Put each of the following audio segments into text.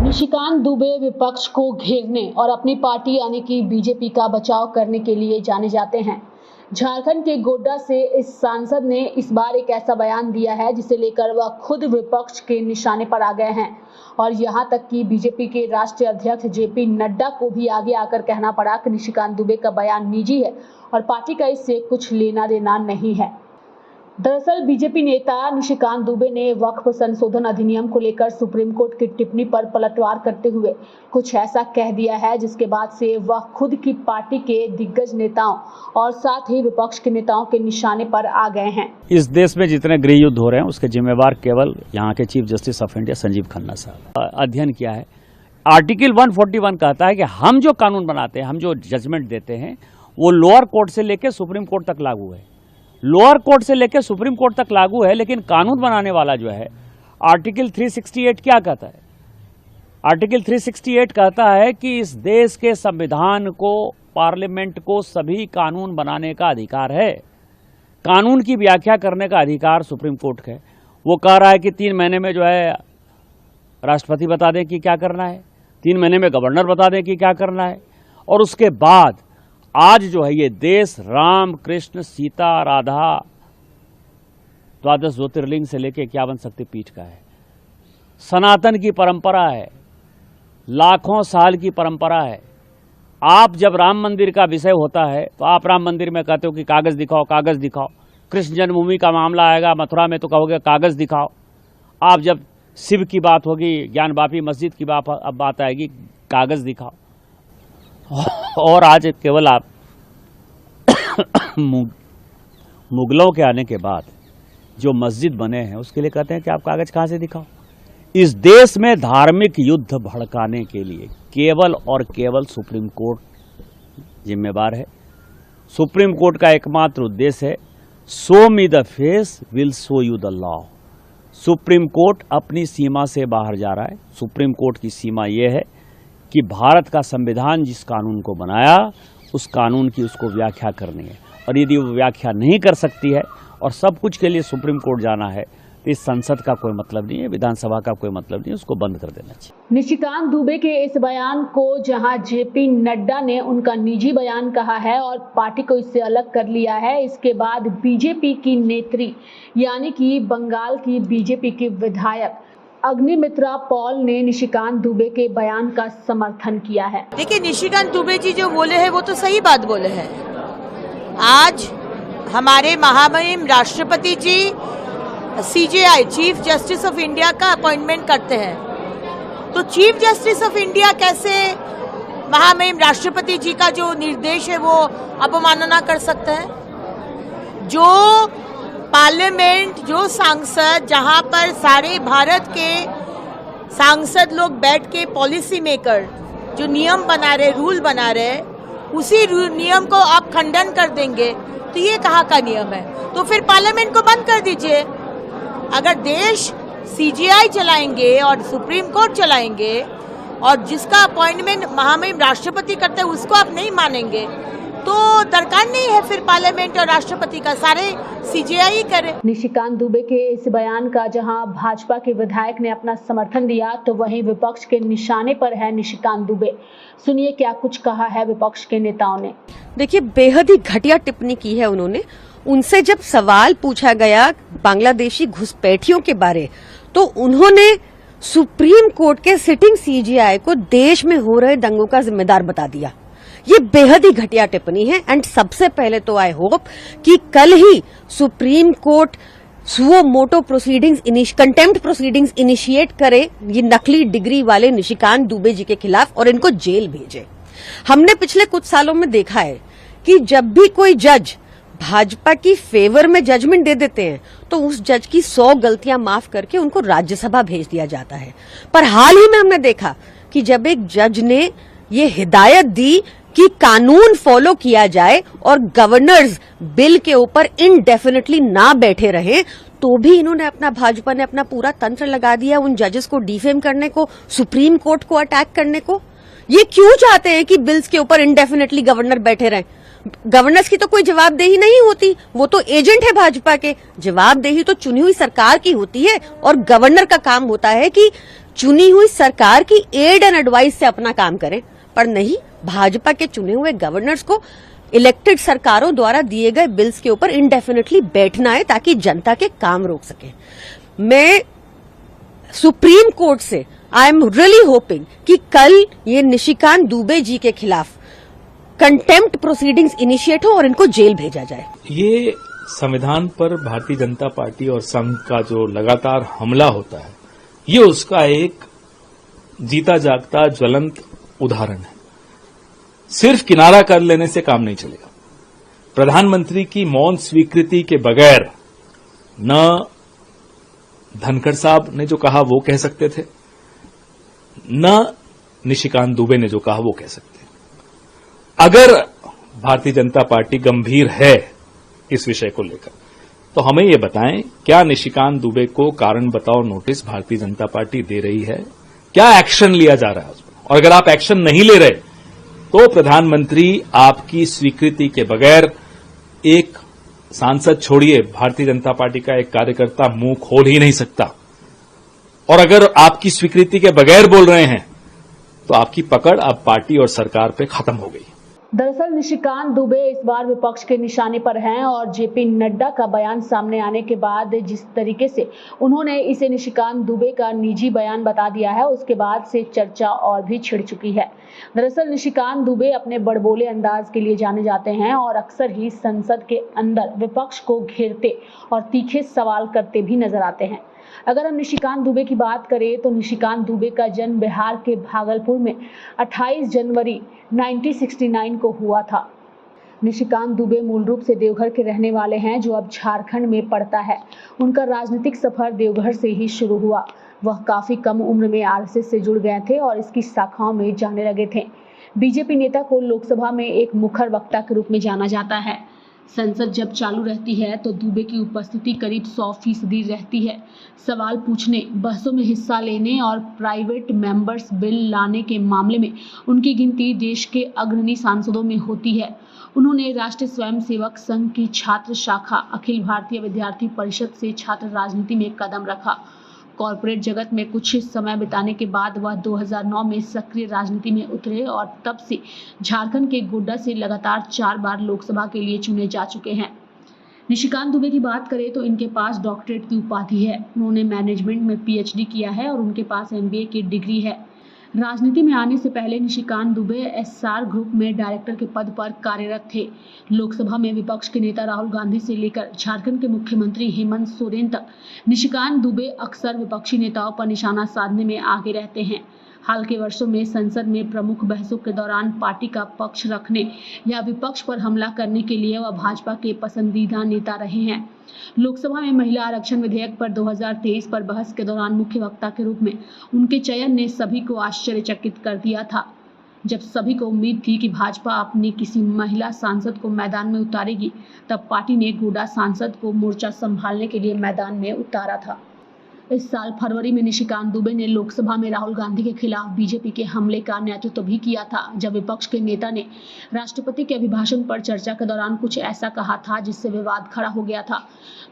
निशिकांत दुबे विपक्ष को घेरने और अपनी पार्टी यानी कि बीजेपी का बचाव करने के लिए जाने जाते हैं। झारखंड के गोड्डा से इस सांसद ने इस बार एक ऐसा बयान दिया है जिसे लेकर वह खुद विपक्ष के निशाने पर आ गए हैं और यहां तक कि बीजेपी के राष्ट्रीय अध्यक्ष जेपी नड्डा को भी आगे आकर कहना पड़ा कि निशिकांत दुबे का बयान निजी है और पार्टी का इससे कुछ लेना देना नहीं है। दरअसल बीजेपी नेता निशिकांत दुबे ने वक्फ संशोधन अधिनियम को लेकर सुप्रीम कोर्ट की टिप्पणी पर पलटवार करते हुए कुछ ऐसा कह दिया है जिसके बाद से वह खुद की पार्टी के दिग्गज नेताओं और साथ ही विपक्ष के नेताओं के निशाने पर आ गए हैं। इस देश में जितने गृह युद्ध हो रहे हैं उसके जिम्मेवार केवल यहाँ के chief justice of India Sanjeev Khanna साहब। अध्ययन किया है, आर्टिकल 141 कहता है कि हम जो कानून बनाते हैं, हम जो जजमेंट देते हैं वो लोअर कोर्ट से लेकर सुप्रीम कोर्ट तक लागू है। लोअर कोर्ट से लेकर सुप्रीम कोर्ट तक लागू है, लेकिन कानून बनाने वाला जो है आर्टिकल 368 क्या कहता है? आर्टिकल 368 कहता है कि इस देश के संविधान को, पार्लियामेंट को सभी कानून बनाने का अधिकार है। कानून की व्याख्या करने का अधिकार सुप्रीम कोर्ट का है। वो कह रहा है कि 3 महीने में जो है राष्ट्रपति बता दें कि क्या करना है, 3 महीने में गवर्नर बता दें कि क्या करना है, और उसके बाद आज जो है ये देश राम कृष्ण सीता राधा 12 ज्योतिर्लिंग से लेकर 51 शक्तिपीठ का है। सनातन की परंपरा है, लाखों साल की परंपरा है। आप जब राम मंदिर का विषय होता है तो आप राम मंदिर में कहते हो कि कागज दिखाओ, कागज दिखाओ। कृष्ण जन्मभूमि का मामला आएगा मथुरा में तो कहोगे कागज दिखाओ। आप जब शिव की बात होगी, ज्ञानवापी मस्जिद की बात आएगी, कागज दिखाओ। और आज केवल आप मुगलों के आने के बाद जो मस्जिद बने हैं उसके लिए कहते हैं कि आप कागज कहां से दिखाओ। इस देश में धार्मिक युद्ध भड़काने के लिए केवल और केवल सुप्रीम कोर्ट जिम्मेवार है। सुप्रीम कोर्ट का एकमात्र उद्देश्य है show me the face will show you the law. Supreme court अपनी सीमा से बाहर जा रहा है। सुप्रीम कोर्ट की सीमा यह है कि भारत का संविधान जिस कानून को बनाया उस कानून की उसको व्याख्या करनी है, और यदि वो व्याख्या नहीं कर सकती है और सब कुछ के लिए सुप्रीम कोर्ट जाना है तो इस संसद का कोई मतलब नहीं है, विधानसभा का कोई मतलब नहीं है, उसको बंद कर देना चाहिए। निशिकांत दुबे के इस बयान को जहां जेपी नड्डा ने उनका निजी बयान कहा है और पार्टी को इससे अलग कर लिया है, इसके बाद बीजेपी की नेत्री यानी कि बंगाल की बीजेपी की विधायक अग्निमित्रा पॉल ने निशिकांत दुबे के बयान का समर्थन किया है। देखिए, निशिकांत दुबे जी जो बोले हैं वो तो सही बात बोले हैं। आज हमारे महामहिम राष्ट्रपति जी CJI chief justice of India का अपॉइंटमेंट करते हैं, तो चीफ जस्टिस ऑफ इंडिया कैसे महामहिम राष्ट्रपति जी का जो निर्देश है वो अवमानना कर सकते हैं? जो पार्लियामेंट, जो सांसद, जहां पर सारे भारत के सांसद लोग बैठ के पॉलिसी मेकर जो नियम बना रहे, रूल बना रहे, उसी नियम को आप खंडन कर देंगे तो ये कहाँ का नियम है? तो फिर पार्लियामेंट को बंद कर दीजिए। अगर देश सीजीआई चलाएंगे और सुप्रीम कोर्ट चलाएंगे और जिसका अपॉइंटमेंट महामहिम राष्ट्रपति करते हैं उसको आप नहीं मानेंगे तो दरकार नहीं है फिर पार्लियामेंट और राष्ट्रपति का, सारे सीजेआई करे। निशिकांत दुबे के इस बयान का जहां भाजपा के विधायक ने अपना समर्थन दिया तो वहीं विपक्ष के निशाने पर है निशिकांत दुबे। सुनिए क्या कुछ कहा है विपक्ष के नेताओं ने। देखिए, बेहद ही घटिया टिप्पणी की है उन्होंने। उनसे जब सवाल पूछा गया बांग्लादेशी घुसपैठियों के बारे तो उन्होंने सुप्रीम कोर्ट के सिटिंग सीजेआई को देश में हो रहे दंगों का जिम्मेदार बता दिया। ये बेहद ही घटिया टिप्पणी है। एंड सबसे पहले तो आई होप कि कल ही supreme court suo motu proceedings, contempt proceedings initiate करे ये नकली डिग्री वाले निशिकांत दुबे जी के खिलाफ और इनको जेल भेजे। हमने पिछले कुछ सालों में देखा है कि जब भी कोई जज भाजपा की फेवर में जजमेंट दे देते हैं तो उस जज की 100 गलतियां माफ करके उनको राज्यसभा भेज दिया जाता है। पर हाल ही में हमने देखा कि जब एक जज ने ये हिदायत दी कि कानून फॉलो किया जाए और गवर्नर्स बिल के ऊपर इनडेफिनेटली ना बैठे रहें, तो भी इन्होंने भाजपा ने अपना पूरा तंत्र लगा दिया उन जजेस को डिफेम करने को, सुप्रीम कोर्ट को अटैक करने को। ये क्यों चाहते हैं कि बिल्स के ऊपर इनडेफिनेटली गवर्नर बैठे रहें? गवर्नर्स की तो कोई जवाबदेही नहीं होती, वो तो एजेंट है भाजपा के। जवाबदेही तो चुनी हुई सरकार की होती है और गवर्नर का काम होता है कि चुनी हुई सरकार की एड एंड एडवाइस से अपना काम करें, पर नहीं, भाजपा के चुने हुए गवर्नर्स को इलेक्टेड सरकारों द्वारा दिए गए बिल्स के ऊपर इंडेफिनेटली बैठना है ताकि जनता के काम रोक सके। मैं सुप्रीम कोर्ट से आई एम रियली होपिंग कि कल ये निशिकांत दुबे जी के खिलाफ कंटेम्प्ट प्रोसीडिंग्स इनिशिएट हो और इनको जेल भेजा जाए। ये संविधान पर भारतीय जनता पार्टी और संघ का जो लगातार हमला होता है, ये उसका एक जीता जागता ज्वलंत उदाहरण है। सिर्फ किनारा कर लेने से काम नहीं चलेगा। प्रधानमंत्री की मौन स्वीकृति के बगैर न धनखड़ साहब ने जो कहा वो कह सकते थे, न निशिकांत दुबे ने जो कहा वो कह सकते हैं। अगर भारतीय जनता पार्टी गंभीर है इस विषय को लेकर, तो हमें ये बताएं, क्या निशिकांत दुबे को कारण बताओ नोटिस भारतीय जनता पार्टी दे रही है? क्या एक्शन लिया जा रहा है उसमें? और अगर आप एक्शन नहीं ले रहे तो प्रधानमंत्री आपकी स्वीकृति के बगैर, एक सांसद छोड़िए, भारतीय जनता पार्टी का एक कार्यकर्ता मुंह खोल ही नहीं सकता। और अगर आपकी स्वीकृति के बगैर बोल रहे हैं तो आपकी पकड़ अब पार्टी और सरकार पे खत्म हो गई। दरअसल निशिकांत दुबे इस बार विपक्ष के निशाने पर हैं और जेपी नड्डा का बयान सामने आने के बाद जिस तरीके से उन्होंने इसे निशिकांत दुबे का निजी बयान बता दिया है, उसके बाद से चर्चा और भी छिड़ चुकी है। दरअसल निशिकांत दुबे अपने बड़बोले अंदाज के लिए जाने जाते हैं और अक्सर ही संसद के अंदर विपक्ष को घेरते और तीखे सवाल करते भी नजर आते हैं। अगर हम निशिकांत दुबे की बात करें तो निशिकांत दुबे का जन्म बिहार के भागलपुर में 28 जनवरी 1969 को हुआ था। निशिकांत दुबे मूल रूप से देवघर के रहने वाले हैं, जो अब झारखंड में पड़ता है। उनका राजनीतिक सफर देवघर से ही शुरू हुआ। वह काफी कम उम्र में आरएसएस से जुड़ गए थे और इसकी शाखाओं में जाने लगे थे। बीजेपी नेता को लोकसभा में एक मुखर वक्ता के रूप में जाना जाता है। संसद जब चालू रहती है तो दुबे की उपस्थिति करीब 100% रहती है। सवाल पूछने, बहसों में हिस्सा लेने और प्राइवेट मेंबर्स बिल लाने के मामले में उनकी गिनती देश के अग्रणी सांसदों में होती है। उन्होंने राष्ट्रीय स्वयंसेवक संघ की छात्र शाखा अखिल भारतीय विद्यार्थी परिषद से छात्र राजनीति में कदम रखा। कॉरपोरेट जगत में कुछ समय बिताने के बाद वह 2009 में सक्रिय राजनीति में उतरे और तब से झारखंड के गोड्डा से लगातार 4 बार लोकसभा के लिए चुने जा चुके हैं। निशिकांत दुबे की बात करें तो इनके पास डॉक्टरेट की उपाधि है। उन्होंने मैनेजमेंट में पीएचडी किया है और उनके पास एमबीए की डिग्री है। राजनीति में आने से पहले निशिकांत दुबे एसआर ग्रुप में डायरेक्टर के पद पर कार्यरत थे। लोकसभा में विपक्ष के नेता राहुल गांधी से लेकर झारखंड के मुख्यमंत्री हेमंत सोरेन तक निशिकांत दुबे अक्सर विपक्षी नेताओं पर निशाना साधने में आगे रहते हैं। हाल के वर्षों में संसद में प्रमुख बहसों के दौरान पार्टी का पक्ष रखने या विपक्ष पर हमला करने के लिए वह भाजपा के पसंदीदा नेता रहे हैं। लोकसभा में महिला आरक्षण विधेयक पर 2023 पर बहस के दौरान मुख्य वक्ता के रूप में उनके चयन ने सभी को आश्चर्यचकित कर दिया था। जब सभी को उम्मीद थी कि भाजपा अपनी किसी महिला सांसद को मैदान में उतारेगी, तब पार्टी ने गोड्डा सांसद को मोर्चा संभालने के लिए मैदान में उतारा था। इस साल फरवरी में निशिकांत दुबे ने लोकसभा में राहुल गांधी के खिलाफ बीजेपी के हमले का नेतृत्व भी किया था, जब विपक्ष के नेता ने राष्ट्रपति के अभिभाषण पर चर्चा के दौरान कुछ ऐसा कहा था जिससे विवाद खड़ा हो गया था।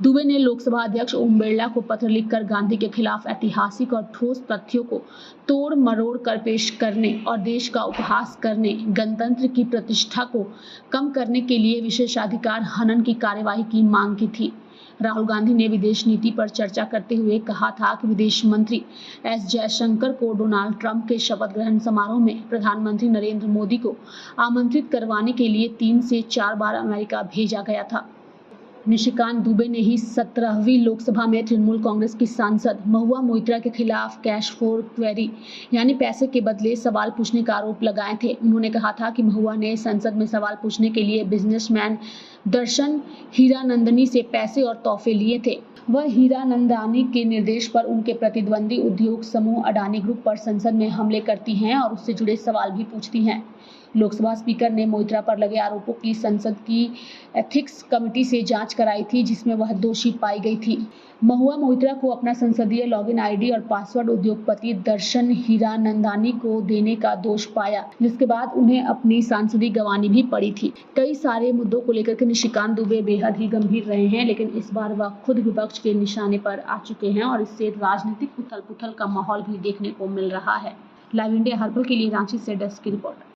दुबे ने लोकसभा अध्यक्ष ओम बिरला को पत्र लिखकर गांधी के खिलाफ ऐतिहासिक और ठोस तथ्यों को तोड़ मरोड़ कर पेश करने और देश का उपहास करने, गणतंत्र की प्रतिष्ठा को कम करने के लिए विशेषाधिकार हनन की कार्यवाही की मांग की थी। राहुल गांधी ने विदेश नीति पर चर्चा करते हुए कहा था कि विदेश मंत्री एस जयशंकर को डोनाल्ड ट्रंप के शपथ ग्रहण समारोह में प्रधानमंत्री नरेंद्र मोदी को आमंत्रित करवाने के लिए 3 से 4 बार अमेरिका भेजा गया था। निशिकांत दुबे ने ही 17वीं लोकसभा में तृणमूल कांग्रेस की सांसद महुआ मोइत्रा के खिलाफ कैश फॉर क्वेरी यानी पैसे के बदले सवाल पूछने का आरोप लगाए थे। उन्होंने कहा था कि महुआ ने संसद में सवाल पूछने के लिए बिजनेसमैन दर्शन हीरानंदानी से पैसे और तोहफे लिए थे। वह हीरानंदानी के निर्देश पर उनके प्रतिद्वंदी उद्योग समूह अडानी ग्रुप पर संसद में हमले करती हैं और उससे जुड़े सवाल भी पूछती हैं। लोकसभा स्पीकर ने मोइत्रा पर लगे आरोपों की संसद की एथिक्स कमेटी से जांच कराई थी, जिसमें वह दोषी पाई गई थी। महुआ मोइत्रा को अपना संसदीय लॉगिन आईडी और पासवर्ड उद्योगपति दर्शन हीरानंदानी को देने का दोष पाया, जिसके बाद उन्हें अपनी सांसदी गंवानी भी पड़ी थी। कई सारे मुद्दों को लेकर के निशिकांत दुबे बेहद ही गंभीर रहे हैं, लेकिन इस बार वह खुद विपक्ष के निशाने पर आ चुके हैं और इससे राजनीतिक उथल-पुथल का माहौल भी देखने को मिल रहा है। लाइव इंडिया हर्बल के लिए रांची से डेस्क की रिपोर्ट।